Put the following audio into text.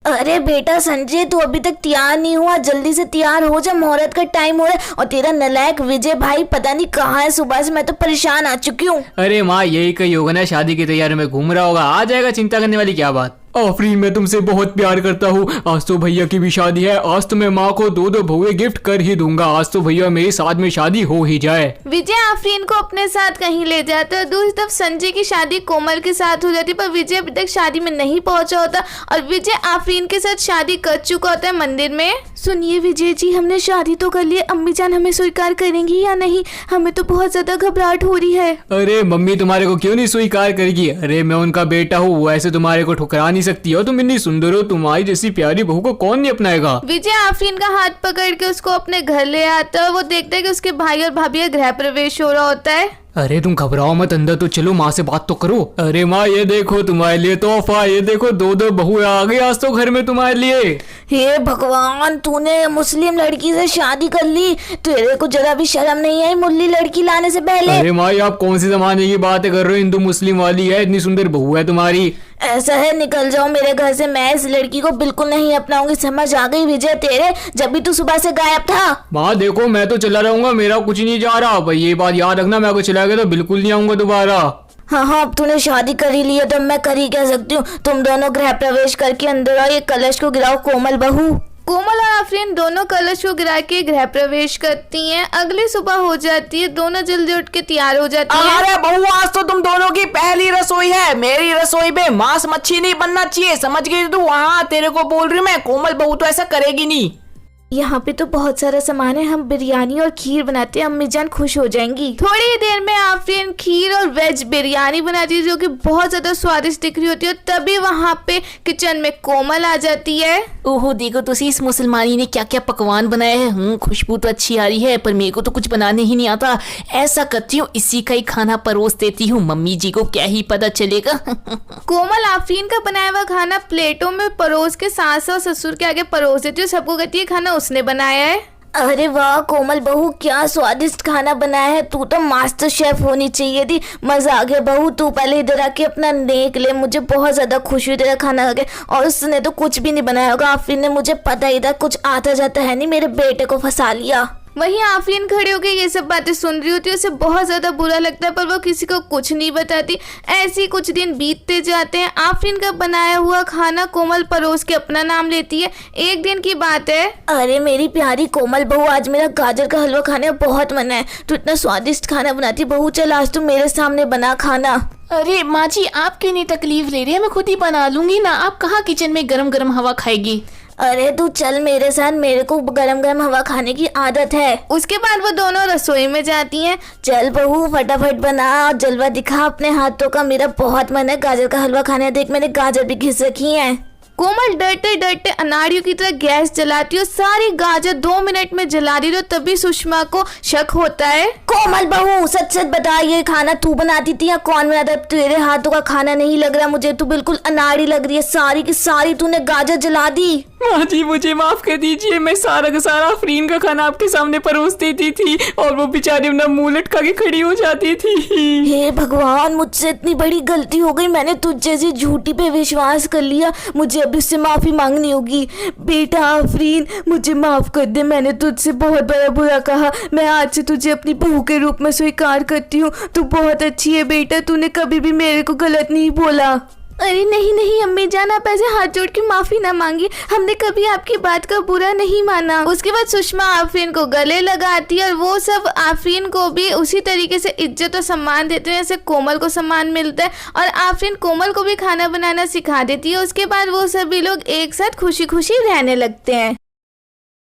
अरे बेटा संजय, तू अभी तक तैयार नहीं हुआ, जल्दी से तैयार हो जा, मुहूर्त का टाइम हो रहा है। और तेरा नालायक विजय भाई पता नहीं कहाँ है, सुबह से मैं तो परेशान आ चुकी हूँ। अरे माँ, यही कही होगा ना, शादी की तैयारी में घूम रहा होगा, आ जाएगा, चिंता करने वाली क्या बात। आफरीन, मैं तुमसे बहुत प्यार करता हूँ। आज तो भैया की भी शादी है, आज तो मैं माँ को दो भौवे गिफ्ट कर ही दूंगा। आज तो भैया मेरे साथ में शादी हो ही जाए। विजय आफरीन को अपने साथ कहीं ले जाता है। दूसरी तरफ संजय की शादी कोमल के साथ हो जाती है, पर विजय अभी तक शादी में नहीं पहुंचा होता और विजय आफरीन के साथ शादी कर चुका होता है मंदिर में। सुनिए विजय जी, हमने शादी तो कर ली, अम्मी जान हमें स्वीकार करेंगी या नहीं? हमें तो बहुत ज्यादा घबराहट हो रही है। अरे मम्मी तुम्हारे को क्यों नहीं स्वीकार करेगी? अरे मैं उनका बेटा हूँ, वैसे तुम्हारे को ठुकरा नहीं सकती हो, तुम इतनी सुंदर हो, तुम्हारी जैसी प्यारी बहू को कौन नहीं अपनाएगा। विजय आफरीन का हाथ पकड़ के उसको अपने घर ले आता है। वो देखता है कि उसके भाई और भाभी का गृह प्रवेश हो रहा होता है। अरे तुम घबराओ मत, अंदर तो चलो, माँ से बात तो करो। अरे माँ, ये देखो तुम्हारे लिए तोहफा, ये देखो दो बहू आ गई आज तो घर में तुम्हारे लिए। हे भगवान, तूने मुस्लिम लड़की से शादी कर ली, तेरे को जरा भी शर्म नहीं आई मुल्ली लड़की लाने से पहले? अरे माँ, आप कौन सी जमाने की बातें कर रहे हो? हिंदू मुस्लिम वाली है, इतनी सुंदर बहू है तुम्हारी। ऐसा है, निकल जाओ मेरे घर से, मैं इस लड़की को बिल्कुल नहीं अपनाऊंगी। समझ आ गई विजय तेरे, जब भी तू सुबह से गायब था। माँ देखो, मैं तो चला रहूंगा, मेरा कुछ नहीं जा रहा भाई, ये बात याद रखना, मैं अगर चला गया तो बिल्कुल नहीं आऊंगा दोबारा। हाँ, अब तूने शादी कर ही ली है तो मैं कर ही कह सकती हूँ। तुम दोनों गृह प्रवेश करके अंदर आओ, ये कलश को गिराओ। कोमल बहू। कोमल और आफरीन दोनों कलश को गिरा के गृह प्रवेश करती हैं। अगली सुबह हो जाती है, दोनों जल्दी उठ के तैयार हो जाती हैं। अरे बहू, आज तो तुम दोनों की पहली रसोई है। मेरी रसोई में मांस मच्छी नहीं बनना चाहिए, समझ गई तू? वहाँ तेरे को बोल रही मैं, कोमल बहू तो ऐसा करेगी नहीं। यहाँ पे तो बहुत सारा सामान है, हम बिरयानी और खीर बनाते हैं, अम्मी जान खुश हो जाएंगी। थोड़ी ही देर में आफरीन खीर और वेज बिरयानी बनाती है, जो कि बहुत ज्यादा स्वादिष्ट दिख रही होती है। तभी वहाँ पे किचन में कोमल आ जाती है। ओहो, देखो तो इस मुसलमानी ने क्या क्या पकवान बनाए हैं। खुशबू तो अच्छी आ रही है, पर मेरे को तो कुछ बनाने ही नहीं आता। ऐसा करती हूँ, इसी का ही खाना परोस देती हूँ, मम्मी जी को क्या ही पता चलेगा। कोमल आफरीन का बनाया हुआ खाना प्लेटों में परोस के सास और ससुर के आगे परोस देती है। सबको कहती है खाना उसने बनाया है। अरे वाह कोमल बहू, क्या स्वादिष्ट खाना बनाया है, तू तो मास्टर शेफ होनी चाहिए थी। मजा आ गया बहू, तू पहले इधर आके अपना नेक ले, मुझे बहुत ज्यादा खुशी हुई तेरा खाना खा के। और उसने तो कुछ भी नहीं बनाया होगा, आफरीन ने, मुझे पता ही था, कुछ आता जाता है नहीं, मेरे बेटे को फंसा लिया। वहीं आफरीन खड़े होकर ये सब बातें सुन रही होती है। उसे बहुत ज्यादा बुरा लगता है, पर वो किसी को कुछ नहीं बताती। ऐसे ही कुछ दिन बीतते जाते हैं। आफरीन का बनाया हुआ खाना कोमल परोस के अपना नाम लेती है। एक दिन की बात है। अरे मेरी प्यारी कोमल बहू, आज मेरा गाजर का हलवा खाने का बहुत मन है। तू इतना स्वादिष्ट खाना बनाती बहू, चल आज तू मेरे सामने बना खाना। अरे माँ जी, आप क्यों नहीं तकलीफ ले रही है, मैं खुद ही बना लूंगी ना। आप कहाँ किचन में गरम गरम हवा खाएगी? अरे तू चल मेरे साथ, मेरे को गरम गरम हवा खाने की आदत है। उसके बाद वो दोनों रसोई में जाती हैं। चल बहू फटाफट बना और जलवा दिखा अपने हाथों का, मेरा बहुत मन है गाजर का हलवा खाने। देख मैंने गाजर भी घिस रखी है। कोमल डरते डरते अनाड़ियों की तरह गैस जलाती है। सारी गाजर 2 मिनट में जला दी। तो तभी सुषमा को शक होता है। कोमल बहू सच सच बता, ये खाना तू बनाती थी या कौन बनाता? तेरे हाथों का खाना नहीं लग रहा मुझे, तू बिल्कुल अनाड़ी लग रही है। सारी की सारी तूने गाजर जला दी। माँ जी मुझे माफ कर दीजिए, मैं सारा का सारा आफरीन का खाना आपके सामने परोस देती थी और वो बेचारी अपना मुंह लटका के खड़ी हो जाती थी। हे भगवान, मुझसे इतनी बड़ी गलती हो गई, मैंने तुझ जैसी झूठी पे विश्वास कर लिया। मुझे अब उससे माफी मांगनी होगी। बेटा आफरीन, मुझे माफ कर दे, मैंने तुझसे बहुत बड़ा बुरा कहा। मैं आज से तुझे अपनी बहू के रूप में स्वीकार करती हूँ। तू बहुत अच्छी है बेटा, तूने कभी भी मेरे को गलत नहीं बोला। अरे नहीं नहीं अम्मी जान, आप ऐसे हाथ जोड़ के माफी ना मांगी, हमने कभी आपकी बात का बुरा नहीं माना। उसके बाद सुषमा आफरीन को गले लगाती है और वो सब आफरीन को भी उसी तरीके से इज्जत और सम्मान देते हैं जैसे कोमल को सम्मान मिलता है। और आफरीन कोमल को भी खाना बनाना सिखा देती है। उसके बाद वो सभी लोग एक साथ खुशी खुशी रहने लगते हैं।